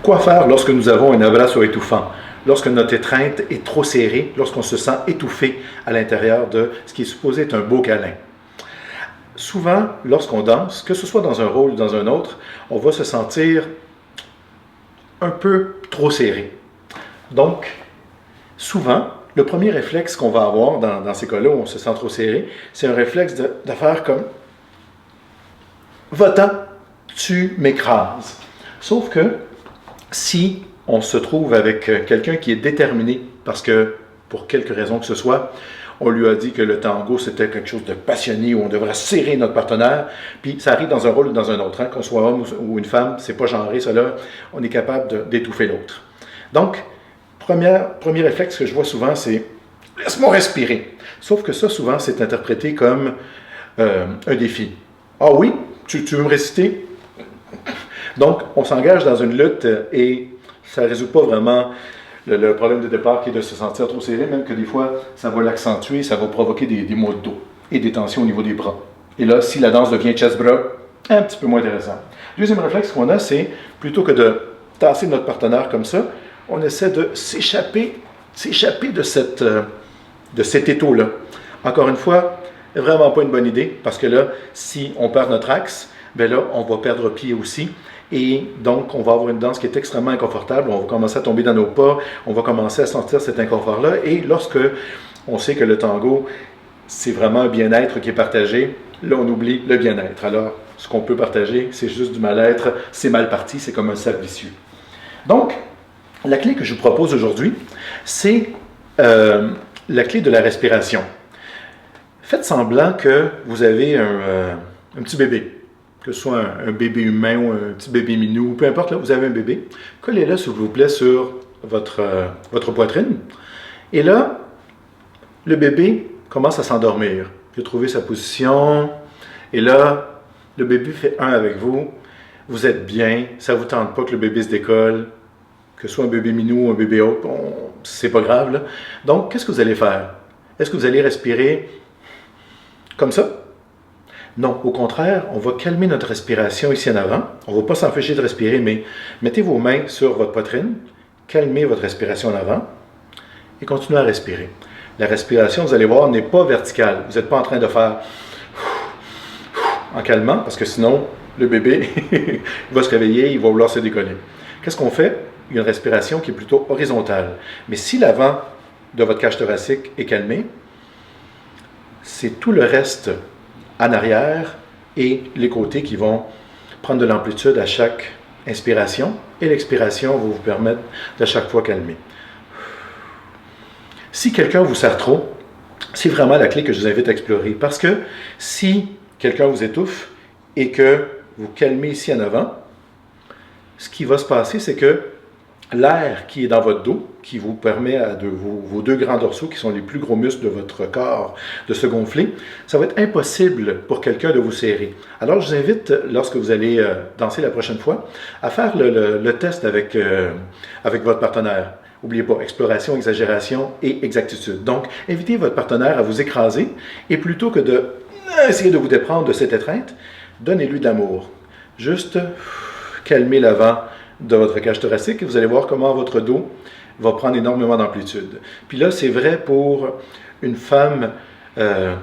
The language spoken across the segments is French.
Quoi faire lorsque nous avons un abraço étouffant? Lorsque notre étreinte est trop serrée, lorsqu'on se sent étouffé à l'intérieur de ce qui est supposé être un beau câlin. Souvent, lorsqu'on danse, que ce soit dans un rôle ou dans un autre, on va se sentir un peu trop serré. Donc, souvent, le premier réflexe qu'on va avoir dans ces cas-là où on se sent trop serré, c'est un réflexe de faire comme va-t'en, tu m'écrases. Sauf que si on se trouve avec quelqu'un qui est déterminé, parce que pour quelque raison que ce soit, on lui a dit que le tango c'était quelque chose de passionné, où on devrait serrer notre partenaire, puis ça arrive dans un rôle ou dans un autre, hein, qu'on soit homme ou une femme, c'est pas genré, cela, on est capable d'étouffer l'autre. Donc, premier réflexe que je vois souvent, c'est « laisse-moi respirer ». Sauf que ça, souvent, c'est interprété comme un défi. « Ah oui? Tu veux me réciter? » Donc, on s'engage dans une lutte et ça ne résout pas vraiment le problème de départ qui est de se sentir trop serré, même que des fois, ça va l'accentuer, ça va provoquer des maux de dos et des tensions au niveau des bras. Et là, si la danse devient chest-bras, un petit peu moins intéressant. Deuxième réflexe qu'on a, c'est plutôt que de tasser notre partenaire comme ça, on essaie de s'échapper de cet étau-là. Encore une fois, vraiment pas une bonne idée, parce que là, si on perd notre axe, bien là, on va perdre pied aussi. Et donc, on va avoir une danse qui est extrêmement inconfortable. On va commencer à tomber dans nos pas. On va commencer à sentir cet inconfort-là. Et lorsque on sait que le tango, c'est vraiment un bien-être qui est partagé, là, on oublie le bien-être. Alors, ce qu'on peut partager, c'est juste du mal-être. C'est mal parti. C'est comme un cercle vicieux. Donc, la clé que je vous propose aujourd'hui, c'est la clé de la respiration. Faites semblant que vous avez un petit bébé. Que ce soit un bébé humain ou un petit bébé minou, peu importe, là, vous avez un bébé, collez-le, s'il vous plaît, sur votre poitrine. Et là, le bébé commence à s'endormir. Il a trouvé sa position. Et là, le bébé fait un avec vous. Vous êtes bien. Ça ne vous tente pas que le bébé se décolle. Que ce soit un bébé minou ou un bébé autre, c'est pas grave, là. Donc, qu'est-ce que vous allez faire? Est-ce que vous allez respirer comme ça? Non, au contraire, on va calmer notre respiration ici en avant. On ne va pas s'empêcher de respirer, mais mettez vos mains sur votre poitrine, calmez votre respiration en avant et continuez à respirer. La respiration, vous allez voir, n'est pas verticale. Vous n'êtes pas en train de faire en calmant, parce que sinon, le bébé il va se réveiller, il va vouloir se décoller. Qu'est-ce qu'on fait? Il y a une respiration qui est plutôt horizontale. Mais si l'avant de votre cage thoracique est calmé, c'est tout le reste en arrière et les côtés qui vont prendre de l'amplitude à chaque inspiration et l'expiration va vous permettre de chaque fois calmer. Si quelqu'un vous serre trop, c'est vraiment la clé que je vous invite à explorer parce que si quelqu'un vous étouffe et que vous calmez ici en avant, ce qui va se passer, c'est que l'air qui est dans votre dos, qui vous permet à vos deux grands dorsaux, qui sont les plus gros muscles de votre corps, de se gonfler, ça va être impossible pour quelqu'un de vous serrer. Alors, je vous invite, lorsque vous allez danser la prochaine fois, à faire le test avec votre partenaire. N'oubliez pas, exploration, exagération et exactitude. Donc, invitez votre partenaire à vous écraser et plutôt que d'essayer de vous déprendre de cette étreinte, donnez-lui de l'amour. Juste calmez l'avant de votre cage thoracique et vous allez voir comment votre dos va prendre énormément d'amplitude. Puis là, c'est vrai pour une femme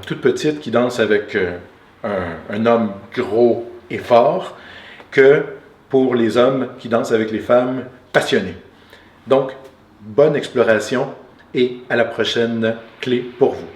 toute petite qui danse avec un homme gros et fort que pour les hommes qui dansent avec les femmes passionnées. Donc, bonne exploration et à la prochaine clé pour vous.